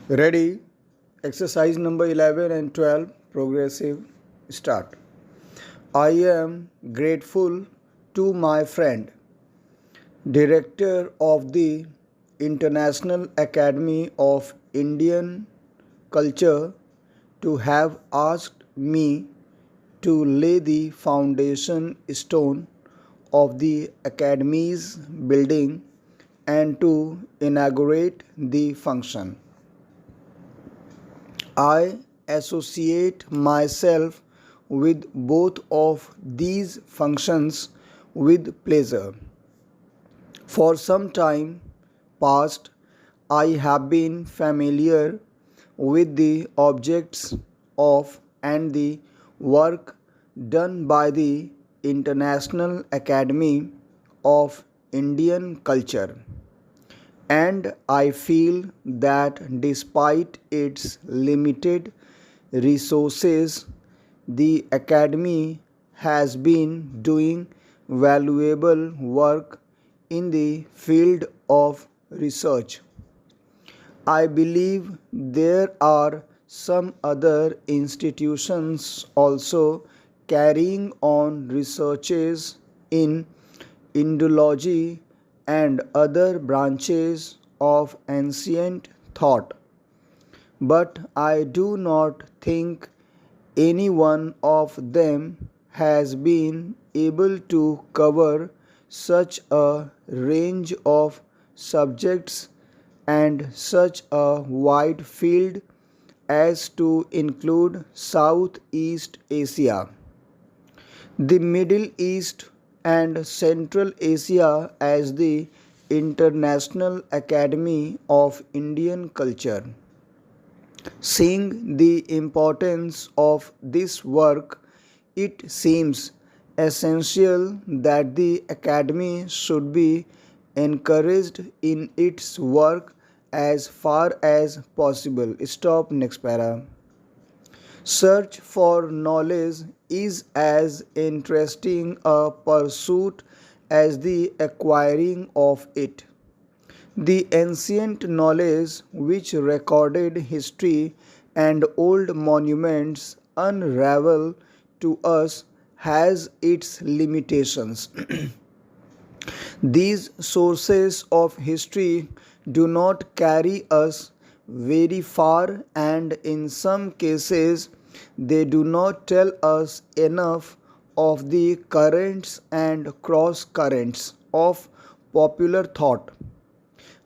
Ready? Exercise number 11 and 12. Progressive. Start. I am grateful to my friend, director of the International Academy of Indian Culture, to have asked me to lay the foundation stone of the Academy's building and to inaugurate the function. I associate myself with both of these functions with pleasure. For some time past, I have been familiar with the objects of and the work done by the International Academy of Indian Culture, and I feel that despite its limited resources, the Academy has been doing valuable work in the field of research. I believe there are some other institutions also carrying on researches in Indology and other branches of ancient thought, but I do not think any one of them has been able to cover such a range of subjects and such a wide field as to include Southeast Asia, the Middle East, and Central Asia as the International Academy of Indian Culture. Seeing the importance of this work, it seems essential that the Academy should be encouraged in its work as far as possible. Stop, next para. Search for knowledge is as interesting a pursuit as the acquiring of it. The ancient knowledge which recorded history and old monuments unravel to us has its limitations. These sources of history do not carry us very far, and in some cases, they do not tell us enough of the currents and cross currents of popular thought.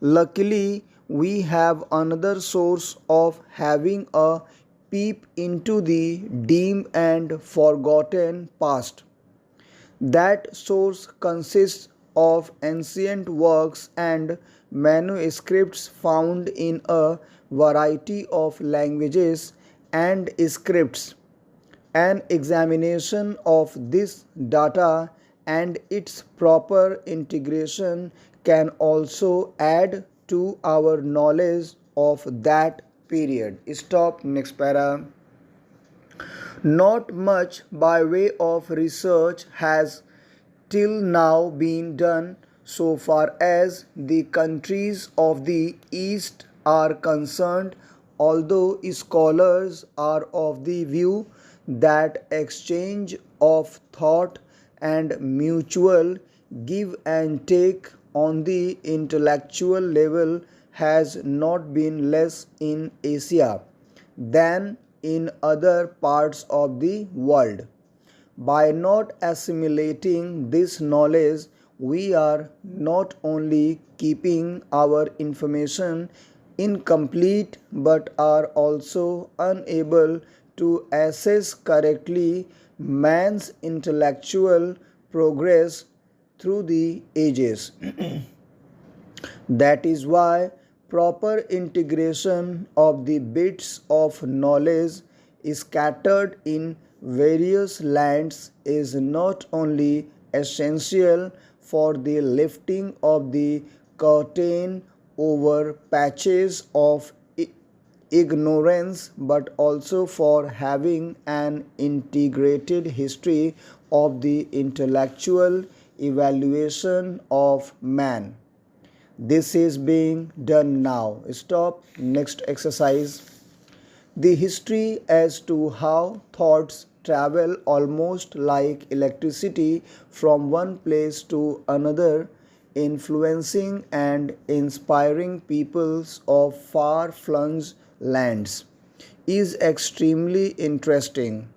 Luckily, we have another source of having a peep into the dim and forgotten past. That source consists of ancient works and manuscripts found in a variety of languages and scripts. An examination of this data and its proper integration can also add to our knowledge of that period. Stop, next para. Not much by way of research has till now been done so far as the countries of the East are concerned, although scholars are of the view that exchange of thought and mutual give and take on the intellectual level has not been less in Asia than in other parts of the world. By not assimilating this knowledge, we are not only keeping our information incomplete but are also unable to assess correctly man's intellectual progress through the ages. That is why proper integration of the bits of knowledge scattered in various lands is not only essential for the lifting of the curtain over patches of ignorance, but also for having an integrated history of the intellectual evaluation of man. This is being done now. Stop. Next exercise. The history as to how thoughts travel almost like electricity from one place to another, influencing and inspiring peoples of far flung lands, is extremely interesting.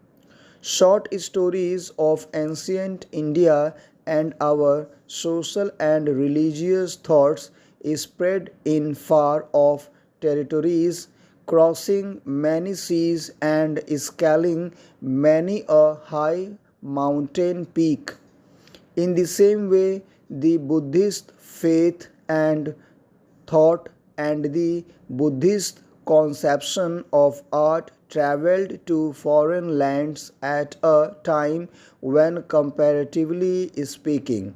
Short stories of ancient India and our social and religious thoughts spread in far off territories, crossing many seas and scaling many a high mountain peak. In the same way, the Buddhist faith and thought and the Buddhist conception of art traveled to foreign lands at a time when, comparatively speaking,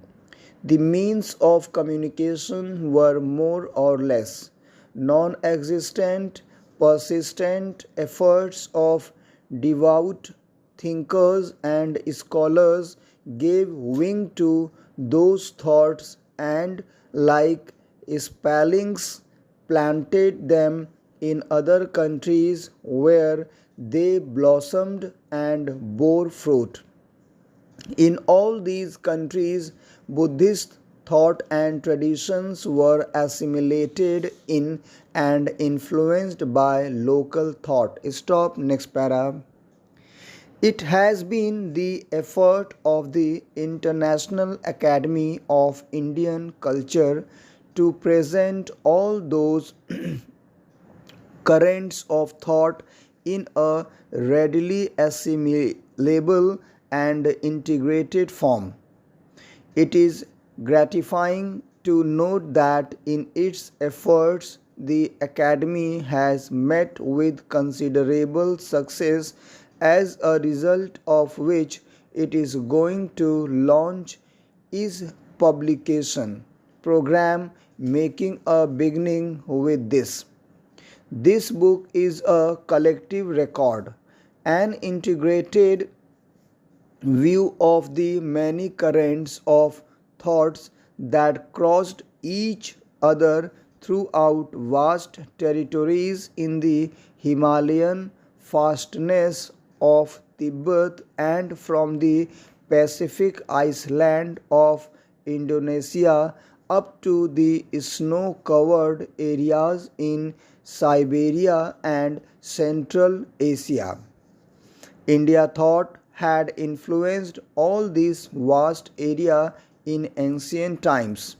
the means of communication were more or less non existent. Persistent efforts of devout thinkers and scholars gave wing to those thoughts and, like spellings, planted them in other countries where they blossomed and bore fruit. In all these countries, Buddhist thought and traditions were assimilated in and influenced by local thought. Stop. Next para. It has been the effort of the International Academy of Indian Culture to present all those currents of thought in a readily assimilable and integrated form. It is gratifying to note that in its efforts, the Academy has met with considerable success, as a result of which it is going to launch its publication program, making a beginning with this. This book is a collective record, an integrated view of the many currents of thoughts that crossed each other throughout vast territories in the Himalayan fastnesses of Tibet and from the Pacific island of Indonesia up to the snow covered areas in Siberia and Central Asia. India thought had influenced all this vast area in ancient times.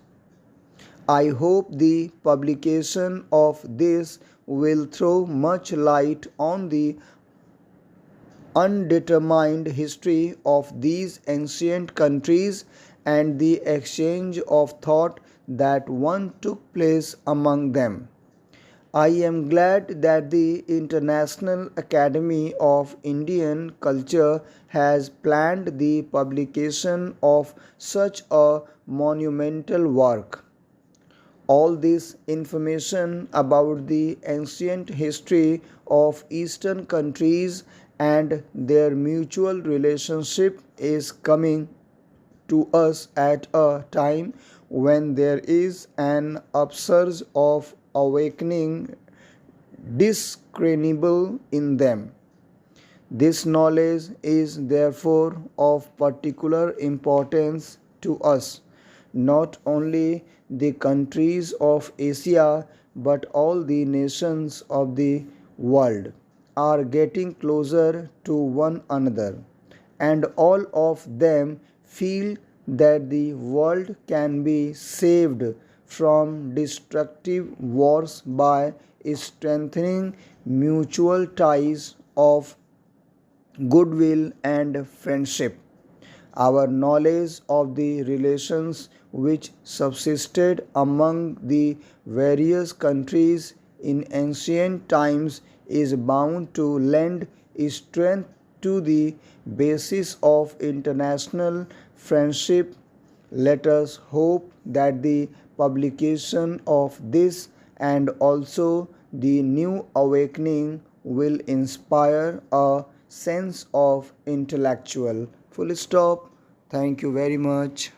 I hope the publication of this will throw much light on the undetermined history of these ancient countries and the exchange of thought that once took place among them. I am glad that the International Academy of Indian Culture has planned the publication of such a monumental work. All this information about the ancient history of Eastern countries and their mutual relationship is coming to us at a time when there is an upsurge of awakening discernible in them. This knowledge is therefore of particular importance to us, not only the countries of Asia but all the nations of the world are getting closer to one another, and all of them feel that the world can be saved from destructive wars by strengthening mutual ties of goodwill and friendship. Our knowledge of the relations which subsisted among the various countries in ancient times is bound to lend strength to the basis of international friendship. Let us hope that the publication of this and also the new awakening will inspire a sense of intellectual. Full stop. Thank you very much.